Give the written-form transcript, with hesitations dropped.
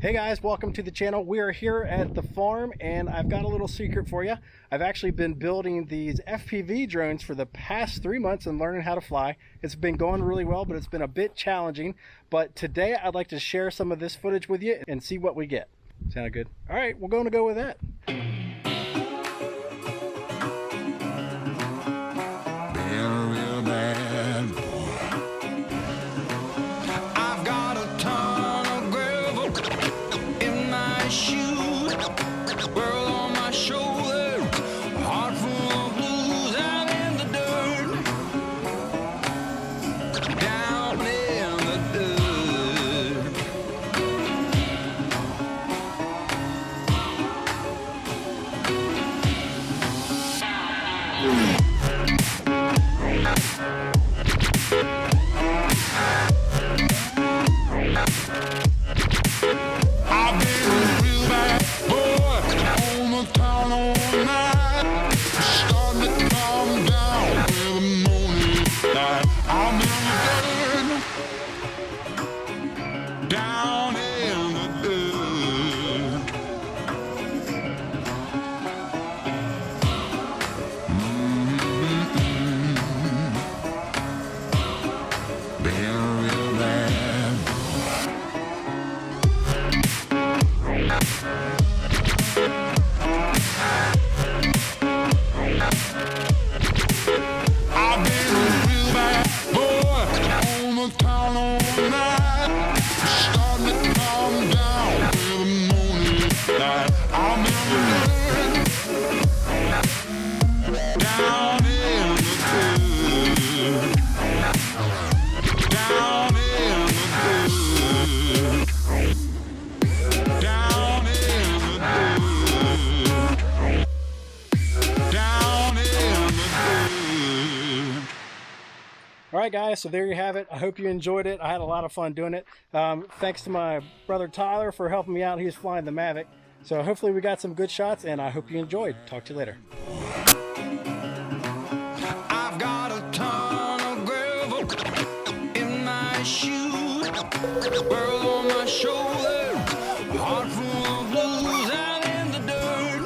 Hey guys, welcome to the channel. We are here at the farm and I've got a little secret for you. I've actually been building these FPV drones for the past 3 months and learning how to fly. It's been going really well, but it's been a bit challenging. But today I'd like to share some of this footage with you and see what we get. Sound good? All right, we're going to go with that. All right, guys, so there you have it. I hope you enjoyed it. I had a lot of fun doing it. Thanks to my brother Tyler for helping me out. He was flying the Mavic. So hopefully we got some good shots, and I hope you enjoyed. Talk to you later. I've got a ton of gravel in my shoe, world on my shoulder, heart full of blues out in the dirt.